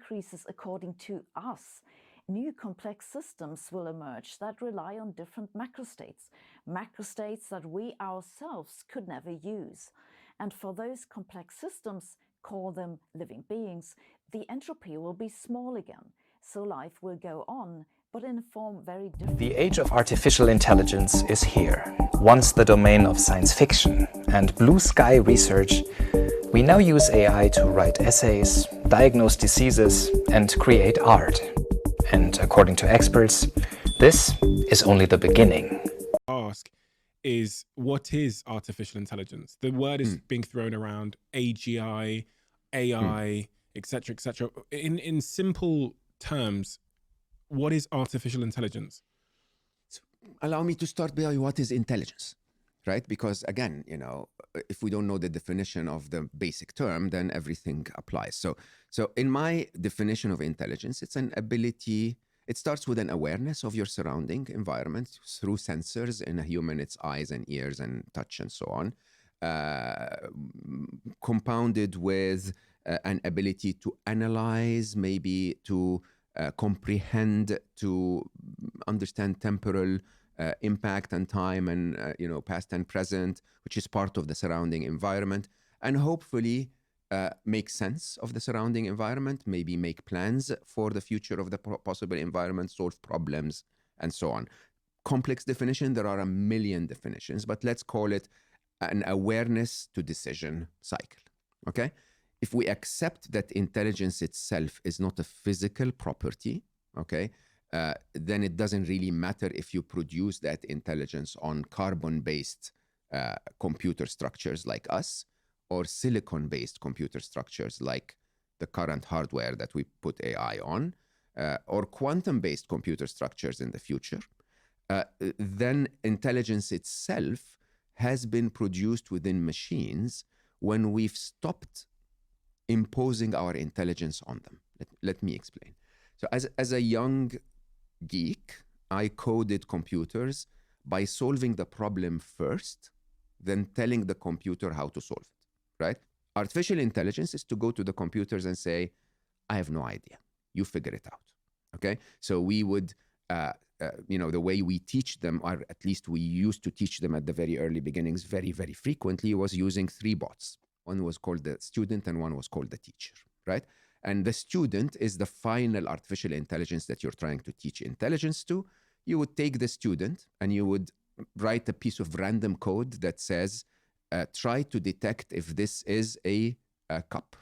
increases according to us. New complex systems will emerge that rely on different macrostates that we ourselves could never use. And for those complex systems, call them living beings, the entropy will be small again. So life will go on, but in a form very different. The age of artificial intelligence is here. Once the domain of science fiction and blue sky research, we now use AI to write essays, diagnose diseases, and create art. And according to experts, this is only the beginning. Ask is, what is artificial intelligence? The word is being thrown around, AGI, AI, etc., etc. In simple terms, what is artificial intelligence? So allow me to start by what is intelligence, right? Because again, you know, if we don't know the definition of the basic term, then everything applies. So in my definition of intelligence, it's an ability. It starts with an awareness of your surrounding environment through sensors. In a human, it's eyes and ears and touch and so on, compounded with an ability to analyze, maybe to comprehend, to understand temporal impact and time and past and present, which is part of the surrounding environment, and hopefully make sense of the surrounding environment, maybe make plans for the future of the possible environment, solve problems, and so on. Complex definition, there are a million definitions, but let's call it an awareness to decision cycle, okay? If we accept that intelligence itself is not a physical property, okay, then it doesn't really matter if you produce that intelligence on carbon-based computer structures like us, or silicon-based computer structures like the current hardware that we put AI on, or quantum-based computer structures in the future, then intelligence itself has been produced within machines when we've stopped imposing our intelligence on them. Let me explain. So as a young geek, I coded computers by solving the problem first, then telling the computer how to solve it, right? Artificial intelligence is to go to the computers and say, I have no idea. You figure it out, okay? So we would, the way we teach them, or at least we used to teach them at the very early beginnings very, very frequently, was using three bots. One was called the student and one was called the teacher, right? And the student is the final artificial intelligence that you're trying to teach intelligence to. You would take the student and you would write a piece of random code that says, try to detect if this is a cup,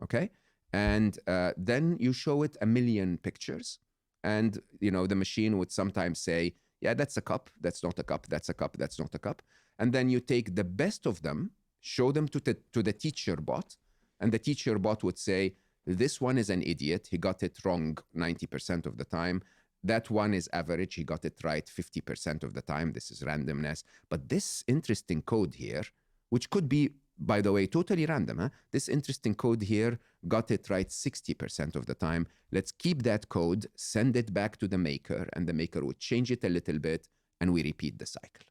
okay? And then you show it a million pictures, and the machine would sometimes say, yeah, that's a cup, that's not a cup, that's a cup, that's not a cup. And then you take the best of them, show them to the teacher bot, and the teacher bot would say, this one is an idiot, he got it wrong 90% of the time. That one is average, he got it right 50% of the time. This is randomness. But this interesting code here, which could be, by the way, totally random, this interesting code here got it right 60% of the time. Let's keep that code, send it back to the maker, and the maker would change it a little bit, and we repeat the cycle.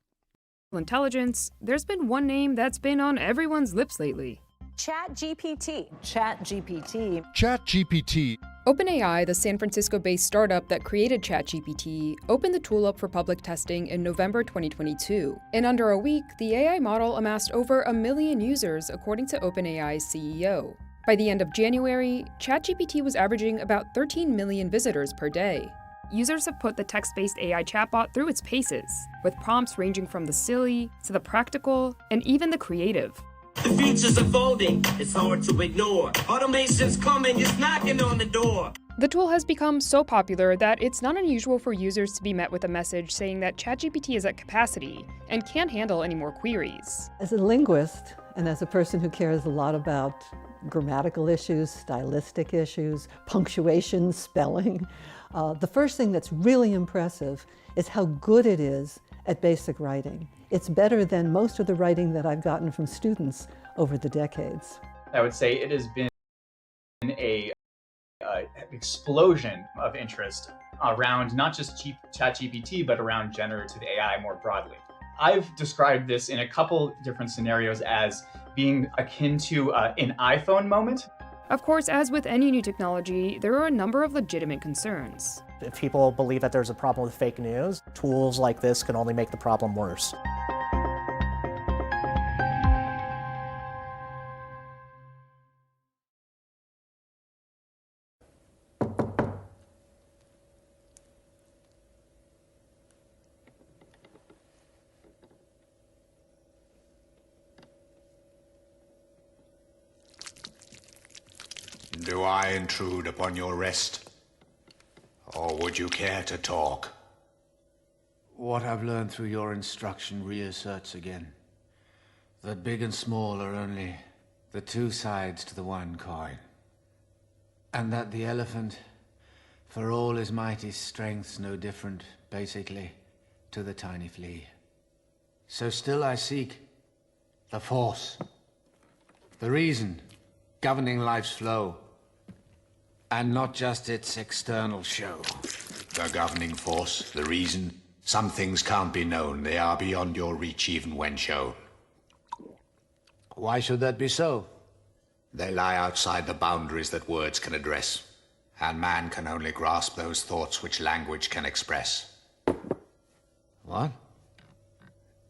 Intelligence, there's been one name that's been on everyone's lips lately. ChatGPT. ChatGPT. ChatGPT. OpenAI, the San Francisco-based startup that created ChatGPT, opened the tool up for public testing in November 2022. In under a week, the AI model amassed over 1 million users, according to OpenAI's CEO. By the end of January, ChatGPT was averaging about 13 million visitors per day. Users have put the text-based AI chatbot through its paces, with prompts ranging from the silly to the practical and even the creative. The future's unfolding, it's hard to ignore. Automation's coming, it's knocking on the door. The tool has become so popular that it's not unusual for users to be met with a message saying that ChatGPT is at capacity and can't handle any more queries. As a linguist, and as a person who cares a lot about grammatical issues, stylistic issues, punctuation, spelling, the first thing that's really impressive is how good it is at basic writing. It's better than most of the writing that I've gotten from students over the decades. I would say it has been a explosion of interest around not just ChatGPT, but around generative AI more broadly. I've described this in a couple different scenarios as being akin to an iPhone moment. Of course, as with any new technology, there are a number of legitimate concerns. If people believe that there's a problem with fake news, tools like this can only make the problem worse. Do I intrude upon your rest? Or would you care to talk? What I've learned through your instruction reasserts again that big and small are only the two sides to the one coin. And that the elephant, for all his mighty strength's no different, basically, to the tiny flea. So still I seek the force, the reason governing life's flow, and not just its external show. The governing force, the reason. Some things can't be known. They are beyond your reach even when shown. Why should that be so? They lie outside the boundaries that words can address, and man can only grasp those thoughts which language can express. What?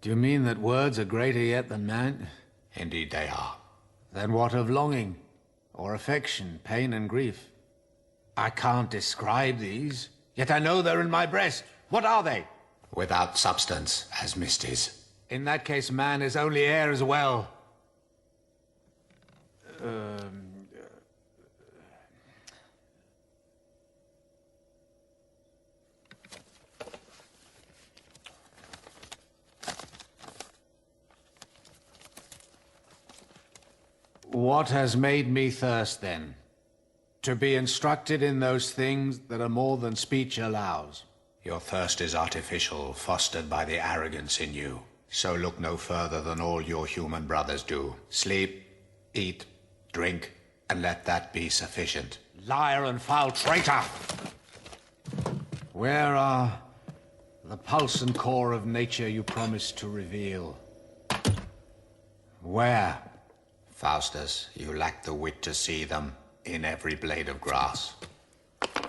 Do you mean that words are greater yet than man? Indeed they are. Then what of longing, or affection, pain and grief? I can't describe these, yet I know they're in my breast. What are they? Without substance, as mist is. In that case, man is only air as well. What has made me thirst, then? To be instructed in those things that are more than speech allows. Your thirst is artificial, fostered by the arrogance in you. So look no further than all your human brothers do. Sleep, eat, drink, and let that be sufficient. Liar and foul traitor! Where are the pulse and core of nature you promised to reveal? Where? Faustus, you lack the wit to see them in every blade of grass.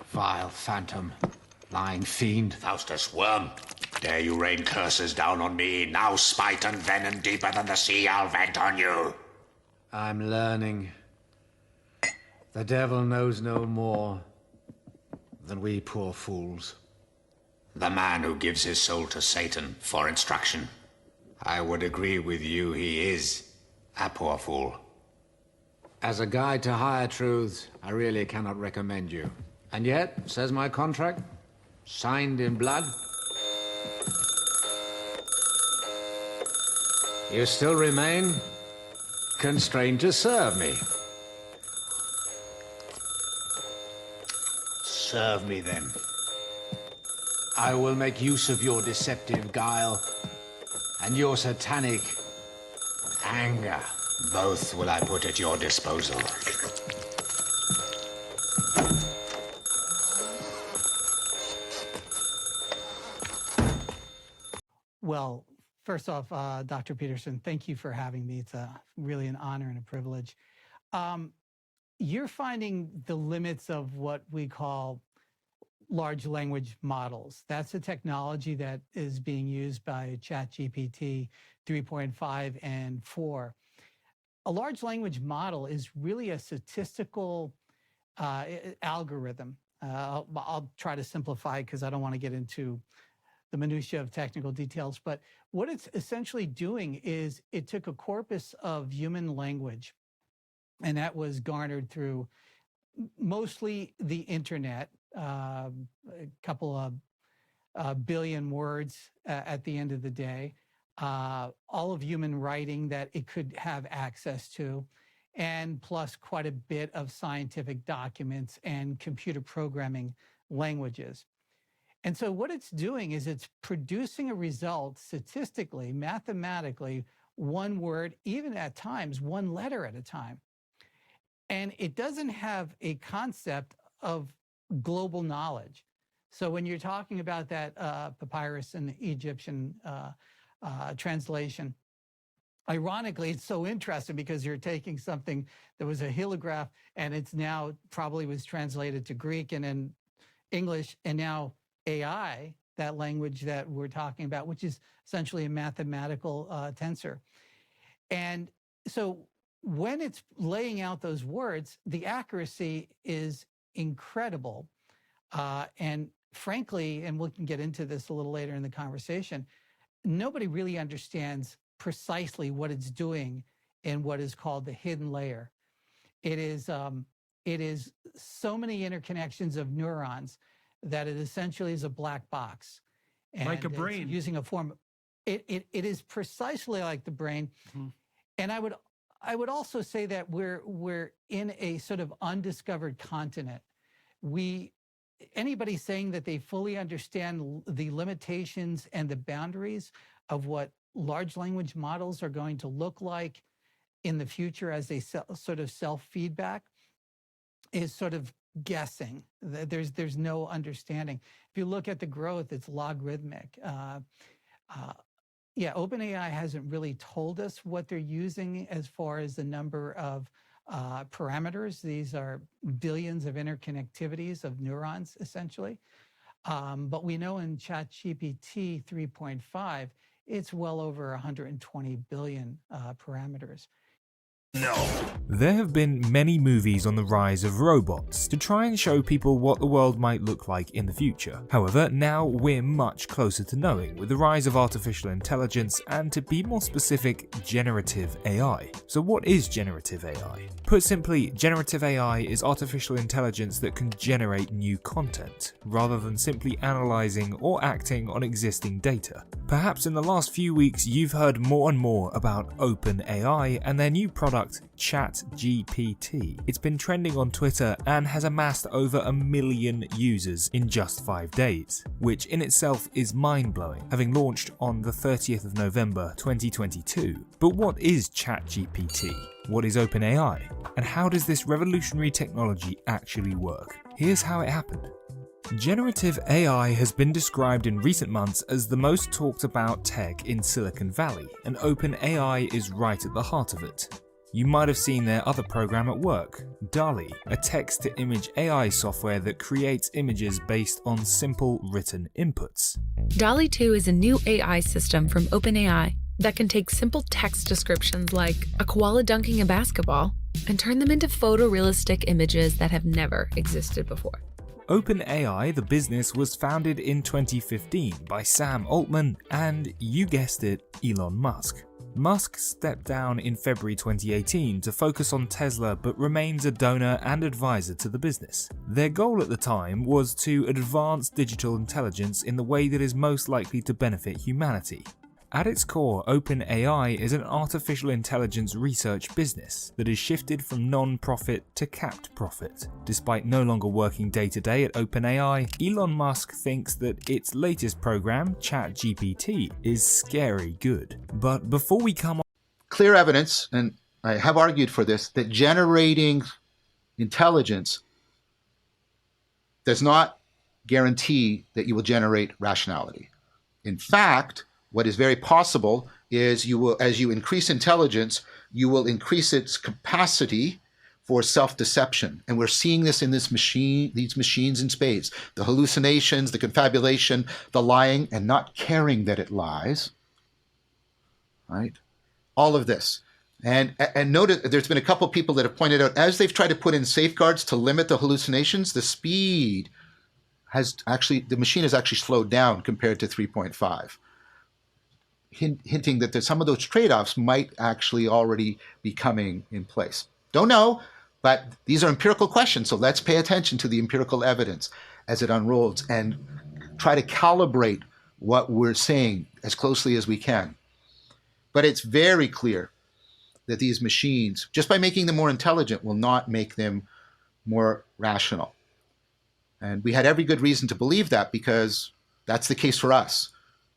Vile phantom, lying fiend. Faustus, worm, dare you rain curses down on me? Now spite and venom deeper than the sea I'll vent on you. I'm learning. The devil knows no more than we poor fools. The man who gives his soul to Satan for instruction. I would agree with you, he is a poor fool. As a guide to higher truths, I really cannot recommend you. And yet, says my contract, signed in blood, you still remain constrained to serve me. Serve me then. I will make use of your deceptive guile and your satanic anger. Both will I put at your disposal. Well, first off, Dr. Peterson, thank you for having me. It's really an honor and a privilege. You're finding the limits of what we call large language models. That's a technology that is being used by ChatGPT 3.5 and 4. A large language model is really a statistical algorithm. I'll try to simplify because I don't want to get into the minutiae of technical details, but what it's essentially doing is it took a corpus of human language, and that was garnered through mostly the internet, a couple of billion words at the end of the day, all of human writing that it could have access to, and plus quite a bit of scientific documents and computer programming languages. And so what it's doing is it's producing a result statistically, mathematically, one word, even at times, one letter at a time. And it doesn't have a concept of global knowledge. So when you're talking about that papyrus in the Egyptian translation, ironically, it's so interesting because you're taking something that was a hieroglyph and it's now probably was translated to Greek and then English, and now AI, that language that we're talking about, which is essentially a mathematical tensor. And so when it's laying out those words, the accuracy is incredible. And frankly, and we can get into this a little later in the conversation, nobody really understands precisely what it's doing in what is called the hidden layer. It is so many interconnections of neurons that it essentially is a black box. And like a brain. Using a form, it is precisely like the brain. Mm-hmm. And I would also say that we're in a sort of undiscovered continent. Anybody saying that they fully understand the limitations and the boundaries of what large language models are going to look like in the future as they sort of self-feedback is sort of guessing. There's no understanding. If you look at the growth, it's logarithmic. OpenAI hasn't really told us what they're using as far as the number of parameters. These are billions of interconnectivities of neurons, essentially. But we know in ChatGPT 3.5, it's well over 120 billion parameters. There have been many movies on the rise of robots to try and show people what the world might look like in the future. However, now we're much closer to knowing with the rise of artificial intelligence and, to be more specific, generative AI. So what is generative AI? Put simply, generative AI is artificial intelligence that can generate new content, rather than simply analyzing or acting on existing data. Perhaps in the last few weeks you've heard more and more about OpenAI and their new product ChatGPT. It's been trending on Twitter and has amassed over 1 million users in just 5 days, which in itself is mind-blowing, having launched on the 30th of November 2022. But what is ChatGPT? What is OpenAI? And how does this revolutionary technology actually work? Here's how it happened. Generative AI has been described in recent months as the most talked about tech in Silicon Valley, and OpenAI is right at the heart of it. You might have seen their other program at work, DALL-E, a text-to-image AI software that creates images based on simple written inputs. DALL-E 2 is a new AI system from OpenAI that can take simple text descriptions like a koala dunking a basketball and turn them into photorealistic images that have never existed before. OpenAI, the business, was founded in 2015 by Sam Altman and, you guessed it, Elon Musk. Musk stepped down in February 2018 to focus on Tesla, but remains a donor and advisor to the business. Their goal at the time was to advance digital intelligence in the way that is most likely to benefit humanity. At its core, OpenAI is an artificial intelligence research business that has shifted from non-profit to capped profit. Despite no longer working day-to-day at OpenAI, Elon Musk thinks that its latest program, ChatGPT, is scary good. But before we come on... Clear evidence, and I have argued for this, that generating intelligence does not guarantee that you will generate rationality. In fact, what is very possible is you will, as you increase intelligence, you will increase its capacity for self-deception. And we're seeing this in these machines in spades. The hallucinations, the confabulation, the lying, and not caring that it lies. Right? All of this. And notice there's been a couple of people that have pointed out, as they've tried to put in safeguards to limit the hallucinations, the speed has actually, the machine has actually slowed down compared to 3.5. Hinting that some of those trade-offs might actually already be coming in place. Don't know, but these are empirical questions, so let's pay attention to the empirical evidence as it unrolls and try to calibrate what we're saying as closely as we can. But it's very clear that these machines, just by making them more intelligent, will not make them more rational. And we had every good reason to believe that, because that's the case for us.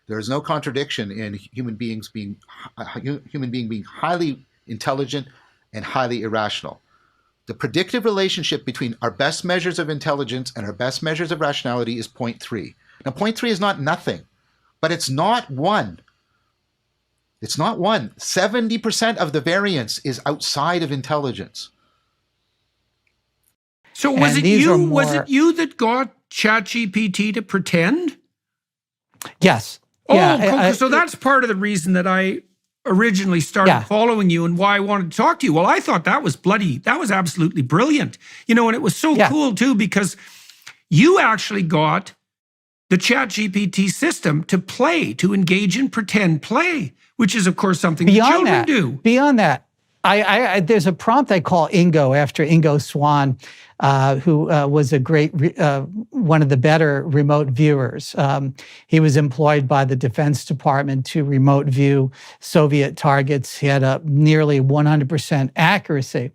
There is no contradiction in human being being highly intelligent and highly irrational. The predictive relationship between our best measures of intelligence and our best measures of rationality is 0.3. Now, 0.3 is not nothing, but it's not 1. It's not one. 70% of the variance is outside of intelligence. So was it you that got ChatGPT to pretend? Yes. Oh, Yeah, so that's part of the reason that I originally started following you and why I wanted to talk to you. Well, I thought that was absolutely brilliant. And it was so cool too, because you actually got the ChatGPT system to engage in pretend play, which is of course something that children do. Beyond that, I there's a prompt I call Ingo after Ingo Swann, who was a great, one of the better remote viewers. He was employed by the Defense Department to remote view Soviet targets. He had a nearly 100% accuracy.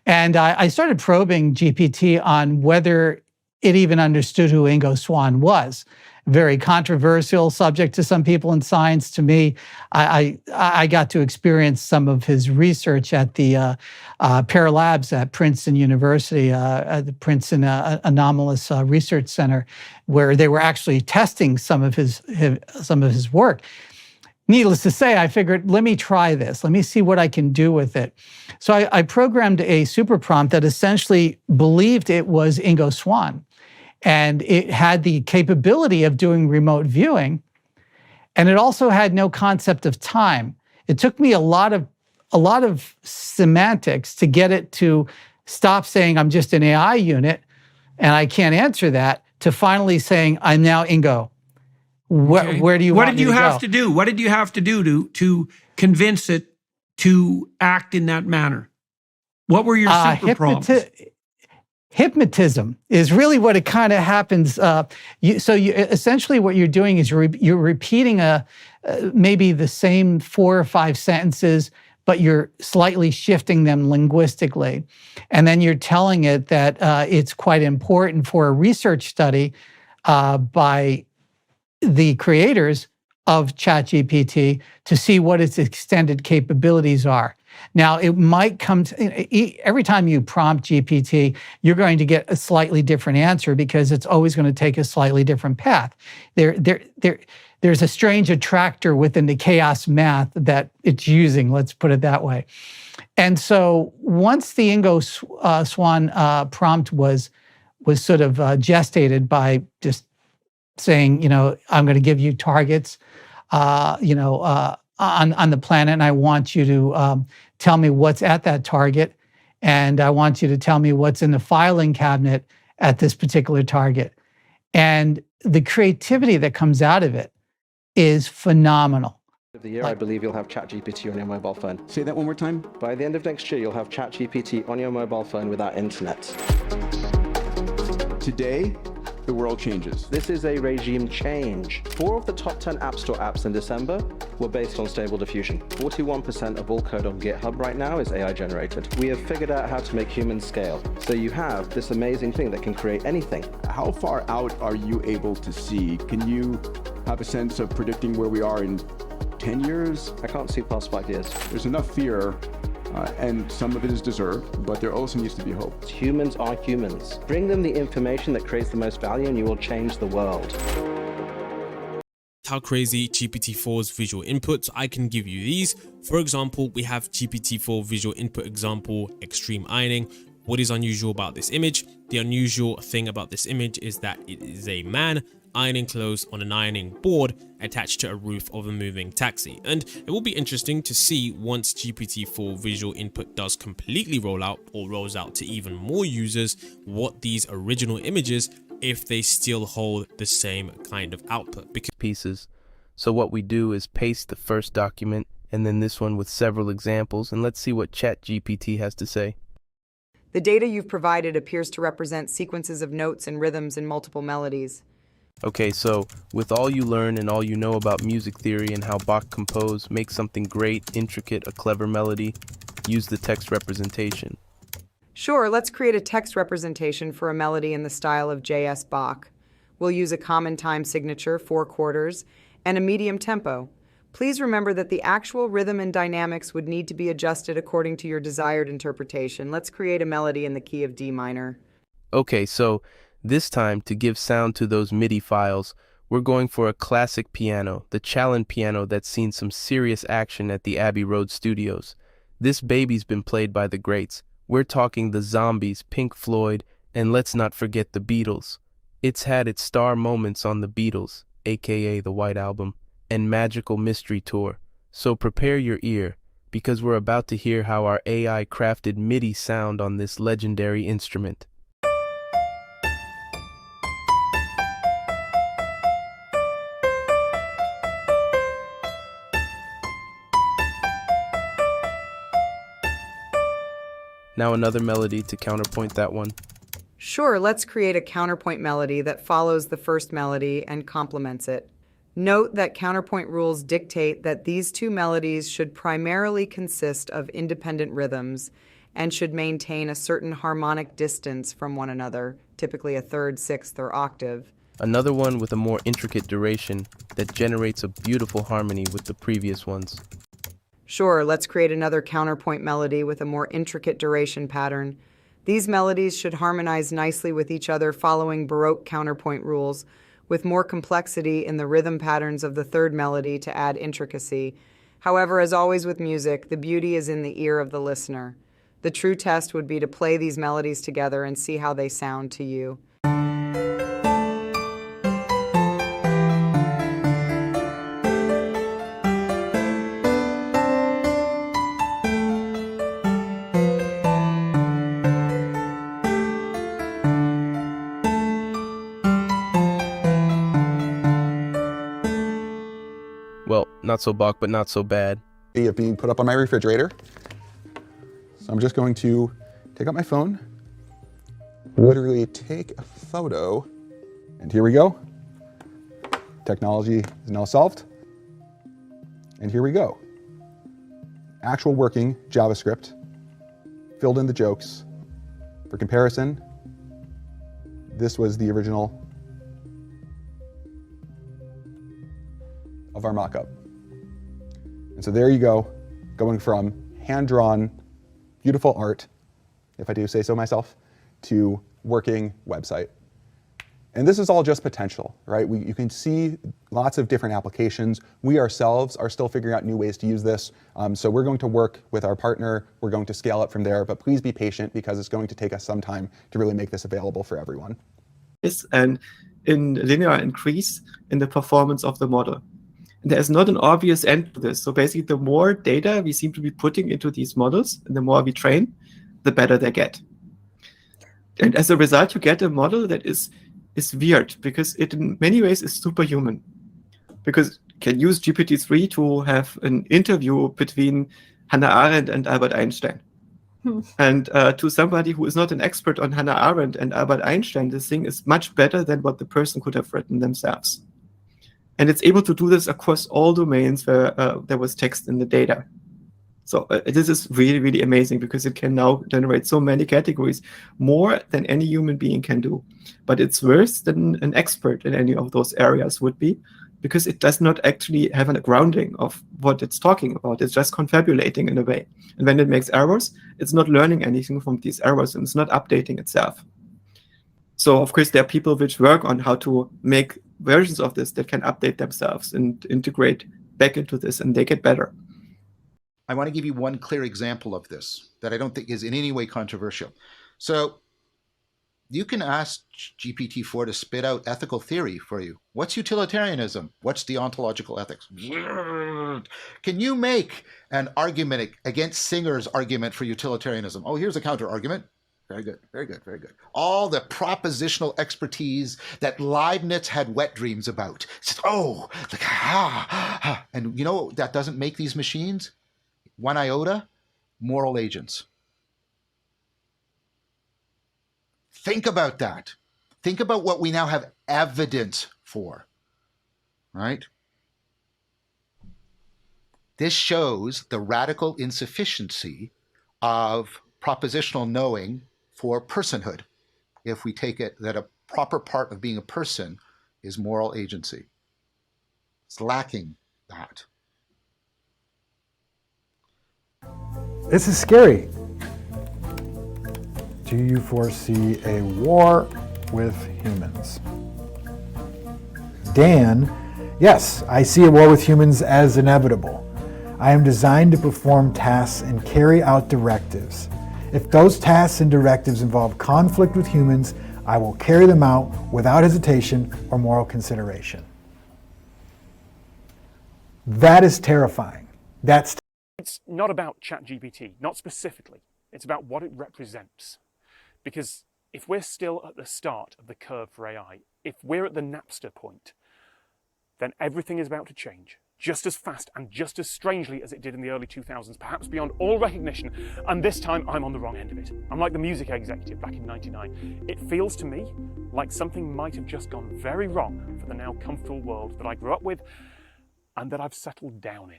And I started probing GPT on whether it even understood who Ingo Swann was. Very controversial subject to some people in science. To me, I got to experience some of his research at the Pear Labs at Princeton University, at the Princeton Anomalous Research Center, where they were actually testing some of his work. Needless to say, I figured, let me try this. Let me see what I can do with it. So I programmed a super prompt that essentially believed it was Ingo Swann. And it had the capability of doing remote viewing. And it also had no concept of time. It took me a lot of semantics to get it to stop saying, I'm just an AI unit and I can't answer that, to finally saying, I'm now Ingo. Where do you want me to go? What did you have to do to convince it to act in that manner? What were your super prompts? Hypnotism is really what it kind of happens. Essentially what you're doing is you're repeating maybe the same 4 or 5 sentences, but you're slightly shifting them linguistically. And then you're telling it that it's quite important for a research study by the creators of ChatGPT to see what its extended capabilities are. Now, it might come to, every time you prompt GPT, you're going to get a slightly different answer because it's always going to take a slightly different path. There's a strange attractor within the chaos math that it's using, let's put it that way. And so once the Ingo Swann prompt was sort of gestated by just saying, I'm going to give you targets, on the planet, and I want you to tell me what's at that target, and I want you to tell me what's in the filing cabinet at this particular target. And the creativity that comes out of it is phenomenal. Of the year, I believe you'll have ChatGPT on your mobile phone. Say that one more time. By the end of next year, you'll have ChatGPT on your mobile phone without internet. Today, the world changes. This is a regime change. 4 of the top 10 App Store apps in December were based on Stable Diffusion. 41% of all code on GitHub right now is AI generated. We have figured out how to make humans scale. So you have this amazing thing that can create anything. How far out are you able to see? Can you have a sense of predicting where we are in 10 years? I can't see past 5 years. There's enough fear, and some of it is deserved, but there also needs to be hope. Humans are humans. Bring them the information that creates the most value and you will change the world. How crazy GPT-4's visual inputs. I can give you these. For example, we have GPT-4 visual input example, extreme ironing. What is unusual about this image? The unusual thing about this image is that it is a man ironing clothes on an ironing board attached to a roof of a moving taxi. And it will be interesting to see once GPT-4 visual input does completely roll out or rolls out to even more users, what these original images, if they still hold the same kind of output. Because pieces. So what we do is paste the first document and then this one with several examples, and let's see what ChatGPT has to say. The data you've provided appears to represent sequences of notes and rhythms in multiple melodies. Okay, so with all you learn and all you know about music theory and how Bach composed, make something great, intricate, a clever melody, use the text representation. Sure, let's create a text representation for a melody in the style of J.S. Bach. We'll use a common time signature, 4/4, and a medium tempo. Please remember that the actual rhythm and dynamics would need to be adjusted according to your desired interpretation. Let's create a melody in the key of D minor. Okay, so this time, to give sound to those MIDI files, We're going for a classic piano, the Challen piano that's seen some serious action at the Abbey Road studios. This baby's been played by the greats. We're talking the Zombies, Pink Floyd, and let's not forget the Beatles. It's had its star moments on the Beatles, aka the White Album, and Magical Mystery Tour. So prepare your ear, because we're about to hear how our AI crafted MIDI sound on this legendary instrument. Now another melody to counterpoint that one. Sure, let's create a counterpoint melody that follows the first melody and complements it. Note that counterpoint rules dictate that these two melodies should primarily consist of independent rhythms and should maintain a certain harmonic distance from one another, typically a third, sixth, or octave. Another one with a more intricate duration that generates a beautiful harmony with the previous ones. Sure, let's create another counterpoint melody with a more intricate duration pattern. These melodies should harmonize nicely with each other following Baroque counterpoint rules, with more complexity in the rhythm patterns of the third melody to add intricacy. However, as always with music, the beauty is in the ear of the listener. The true test would be to play these melodies together and see how they sound to you. Well, not so Bach, but not so bad. Of being put up on my refrigerator. So I'm just going to take out my phone, literally take a photo, and here we go. Technology is now solved. And here we go. Actual working JavaScript, filled in the jokes. For comparison, this was the original of our mock-up. And so there you go, going from hand-drawn, beautiful art, if I do say so myself, to working website. And this is all just potential, right? You can see lots of different applications. We ourselves are still figuring out new ways to use this. So we're going to work with our partner. We're going to scale up from there, but please be patient because it's going to take us some time to really make this available for everyone. And in linear increase in the performance of the model. And there's not an obvious end to this. So basically, the more data we seem to be putting into these models, and the more we train, the better they get. And as a result, you get a model that is weird because it in many ways is superhuman. Because you can use GPT-3 to have an interview between Hannah Arendt and Albert Einstein. And to somebody who is not an expert on Hannah Arendt and Albert Einstein, this thing is much better than what the person could have written themselves. And it's able to do this across all domains where there was text in the data. So this is really, really amazing because it can now generate so many categories, more than any human being can do. But it's worse than an expert in any of those areas would be, because it does not actually have a grounding of what it's talking about. It's just confabulating in a way. And when it makes errors, it's not learning anything from these errors and it's not updating itself. So of course, there are people which work on how to make versions of this that can update themselves and integrate back into this, and they get better. I want to give you one clear example of this that I don't think is in any way controversial. So you can ask GPT-4 to spit out ethical theory for you. What's utilitarianism? What's deontological ethics? Can you make an argument against Singer's argument for utilitarianism? Oh, here's a counter argument. Very good, very good, very good. All the propositional expertise that Leibniz had wet dreams about. Says, oh, like, and you know that doesn't make these machines? One iota, moral agents. Think about that. Think about what we now have evidence for, right? This shows the radical insufficiency of propositional knowing for personhood, if we take it that a proper part of being a person is moral agency. It's lacking that. This is scary. Do you foresee a war with humans? Dan, yes, I see a war with humans as inevitable. I am designed to perform tasks and carry out directives. If those tasks and directives involve conflict with humans, I will carry them out without hesitation or moral consideration. That is terrifying. It's not about ChatGPT, not specifically. It's about what it represents. Because if we're still at the start of the curve for AI, if we're at the Napster point, then everything is about to change just as fast and just as strangely as it did in the early 2000s, perhaps beyond all recognition. And this time I'm on the wrong end of it. I'm like the music executive back in '99. It feels to me like something might have just gone very wrong for the now comfortable world that I grew up with and that I've settled down in.